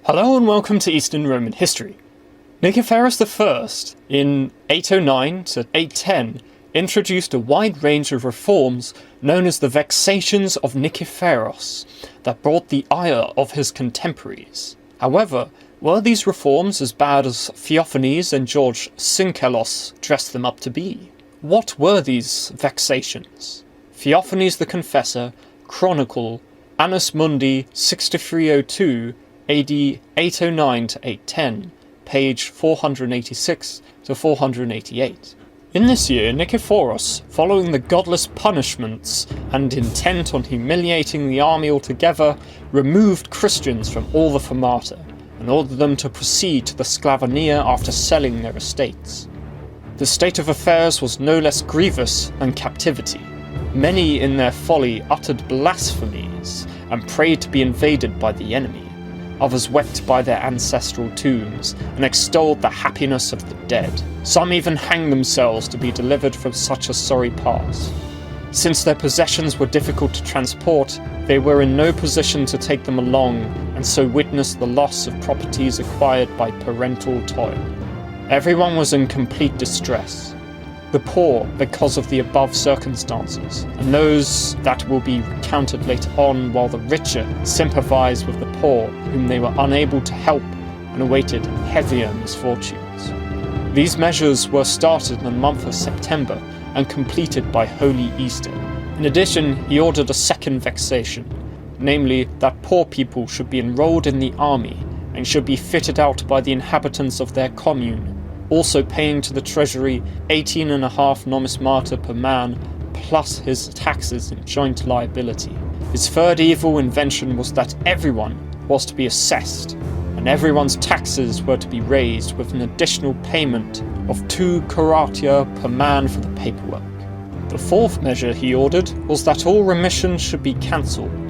Hello and welcome to Eastern Roman history. Nikephoros I, in 809 to 810, introduced a wide range of reforms known as the Vexations of Nikephoros that brought the ire of his contemporaries. However, were these reforms as bad as Theophanes and George Synkelos dressed them up to be? What were these vexations? Theophanes the Confessor, Chronicle, Annus Mundi 6302, AD 809 to 810, page 486 to 488. In this year, Nikephoros, following the godless punishments and intent on humiliating the army altogether, removed Christians from all the Famata and ordered them to proceed to the Sclavania after selling their estates. The state of affairs was no less grievous than captivity. Many in their folly uttered blasphemies and prayed to be invaded by the enemy. Others wept by their ancestral tombs and extolled the happiness of the dead. Some even hanged themselves to be delivered from such a sorry past. Since their possessions were difficult to transport, they were in no position to take them along, and so witnessed the loss of properties acquired by parental toil. Everyone was in complete distress. The poor, because of the above circumstances, and those that will be recounted later on, while the richer sympathized with the poor, whom they were unable to help, and awaited heavier misfortunes. These measures were started in the month of September and completed by Holy Easter. In addition, he ordered a second vexation, namely that poor people should be enrolled in the army and should be fitted out by the inhabitants of their commune, also paying to the treasury 18.5 nomismata per man, plus his taxes and joint liability. His third evil invention was that everyone was to be assessed, and everyone's taxes were to be raised with an additional payment of 2 curatia per man for the paperwork. The fourth measure he ordered was that all remissions should be cancelled.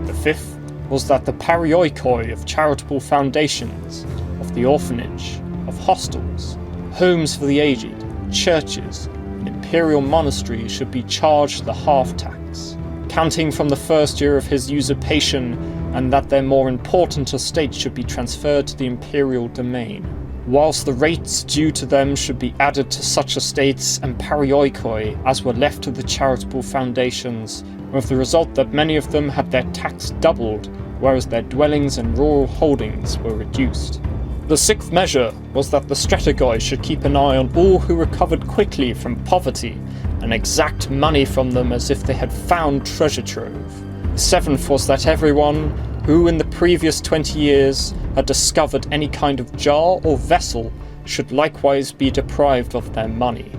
The fifth was that the parioikoi of charitable foundations, of the orphanage, of hostels, homes for the aged, churches, and imperial monasteries should be charged the half-tax, counting from the first year of his usurpation, and that their more important estates should be transferred to the imperial domain, whilst the rates due to them should be added to such estates and parioikoi as were left to the charitable foundations, with the result that many of them had their tax doubled, whereas their dwellings and rural holdings were reduced. The sixth measure was that the strategoi should keep an eye on all who recovered quickly from poverty and exact money from them as if they had found treasure trove. The seventh was that everyone who in the previous 20 years had discovered any kind of jar or vessel should likewise be deprived of their money.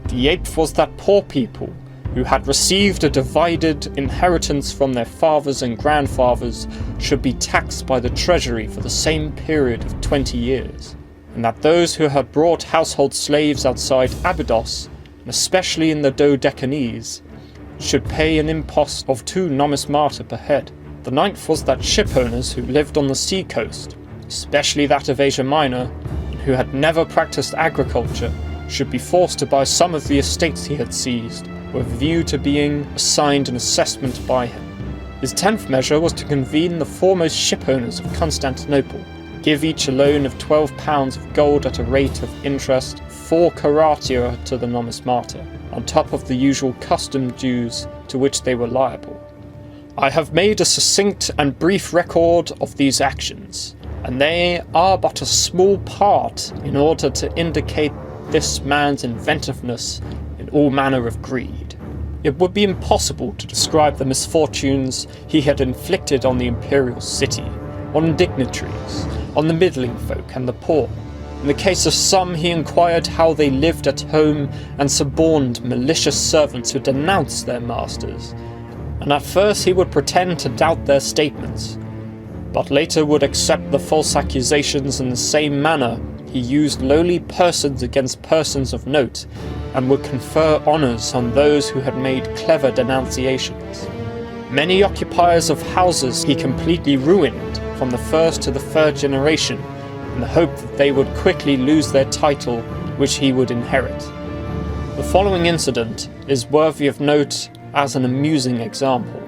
The eighth was that poor people who had received a divided inheritance from their fathers and grandfathers should be taxed by the treasury for the same period of 20 years, and that those who had brought household slaves outside Abydos, and especially in the Dodecanese, should pay an impost of 2 nomismata per head. The ninth was that shipowners who lived on the sea coast, especially that of Asia Minor, and who had never practiced agriculture, should be forced to buy some of the estates he had seized, with a view to being assigned an assessment by him. His 10th measure was to convene the foremost shipowners of Constantinople, give each a loan of 12 pounds of gold at a rate of interest 4 curatia to the nomismata, on top of the usual custom dues to which they were liable. I have made a succinct and brief record of these actions, and they are but a small part in order to indicate this man's inventiveness in all manner of greed. It would be impossible to describe the misfortunes he had inflicted on the imperial city, on dignitaries, on the middling folk and the poor. In the case of some, he inquired how they lived at home and suborned malicious servants who denounced their masters, and at first he would pretend to doubt their statements, but later would accept the false accusations in the same manner. He used lowly persons against persons of note, and would confer honours on those who had made clever denunciations. Many occupiers of houses he completely ruined from the first to the third generation, in the hope that they would quickly lose their title, which he would inherit. The following incident is worthy of note as an amusing example.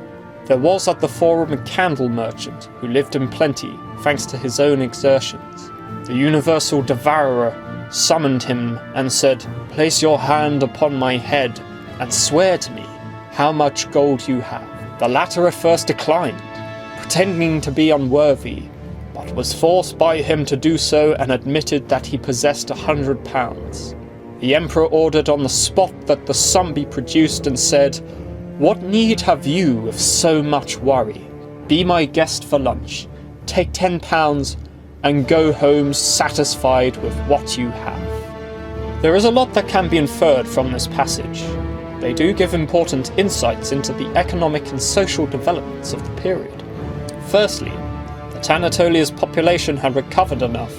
There was at the forum a candle merchant who lived in plenty, thanks to his own exertions. The universal devourer summoned him and said, "Place your hand upon my head and swear to me how much gold you have." The latter at first declined, pretending to be unworthy, but was forced by him to do so and admitted that he possessed 100 pounds. The emperor ordered on the spot that the sum be produced and said, "What need have you of so much worry? Be my guest for lunch, take 10 pounds, and go home satisfied with what you have." There is a lot that can be inferred from this passage. They do give important insights into the economic and social developments of the period. Firstly, that Anatolia's population had recovered enough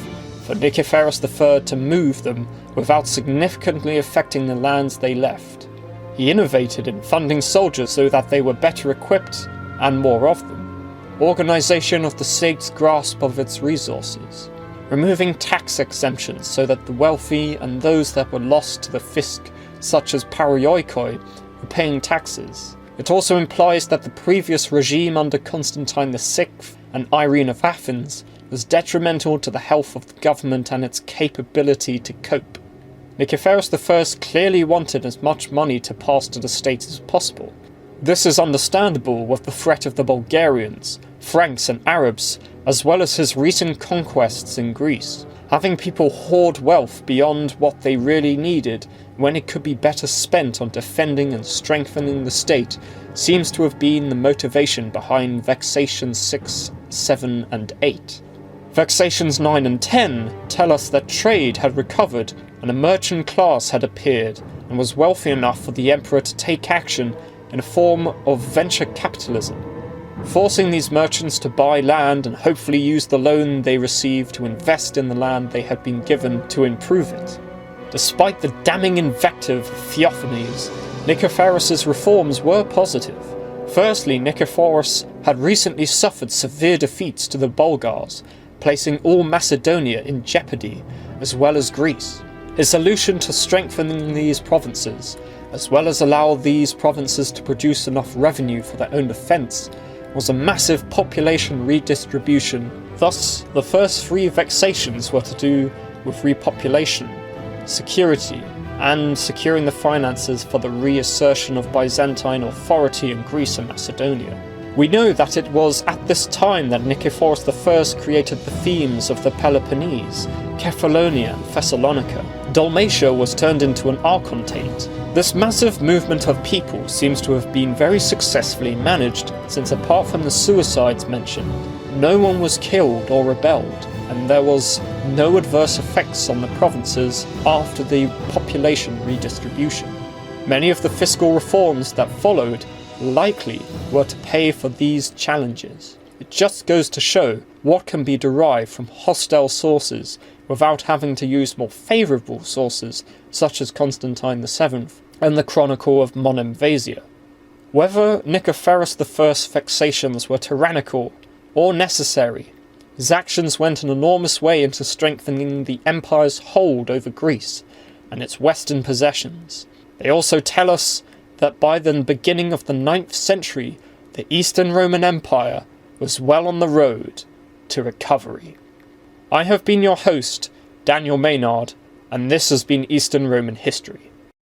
for Nikephoros III to move them without significantly affecting the lands they left. He innovated in funding soldiers so that they were better equipped and more of them, organization of the state's grasp of its resources, removing tax exemptions so that the wealthy and those that were lost to the fisc, such as parioikoi, were paying taxes. It also implies that the previous regime under Constantine VI and Irene of Athens was detrimental to the health of the government and its capability to cope. Nikephoros I clearly wanted as much money to pass to the state as possible. This is understandable with the threat of the Bulgarians, Franks and Arabs, as well as his recent conquests in Greece. Having people hoard wealth beyond what they really needed when it could be better spent on defending and strengthening the state seems to have been the motivation behind Vexations 6, 7 and 8. Vexations 9 and 10 tell us that trade had recovered and a merchant class had appeared and was wealthy enough for the emperor to take action in a form of venture capitalism, forcing these merchants to buy land and hopefully use the loan they received to invest in the land they had been given to improve it. Despite the damning invective of Theophanes, Nikephoros' reforms were positive. Firstly, Nikephoros had recently suffered severe defeats to the Bulgars, placing all Macedonia in jeopardy, as well as Greece. His solution to strengthening these provinces, as well as allow these provinces to produce enough revenue for their own defence, was a massive population redistribution. Thus, the first three vexations were to do with repopulation, security, and securing the finances for the reassertion of Byzantine authority in Greece and Macedonia. We know that it was at this time that Nikephoros I created the themes of the Peloponnese, Kephallonia and Thessalonica. Dalmatia was turned into an archontate. This massive movement of people seems to have been very successfully managed, since apart from the suicides mentioned, no one was killed or rebelled, and there was no adverse effects on the provinces after the population redistribution. Many of the fiscal reforms that followed likely were to pay for these challenges. It just goes to show what can be derived from hostile sources without having to use more favourable sources such as Constantine VII and the Chronicle of Monemvasia. Whether Nikephoros I's vexations were tyrannical or necessary, his actions went an enormous way into strengthening the empire's hold over Greece and its western possessions. They also tell us that by the beginning of the 9th century, the Eastern Roman Empire was well on the road to recovery. I have been your host, Daniel Maynard, and this has been Eastern Roman History.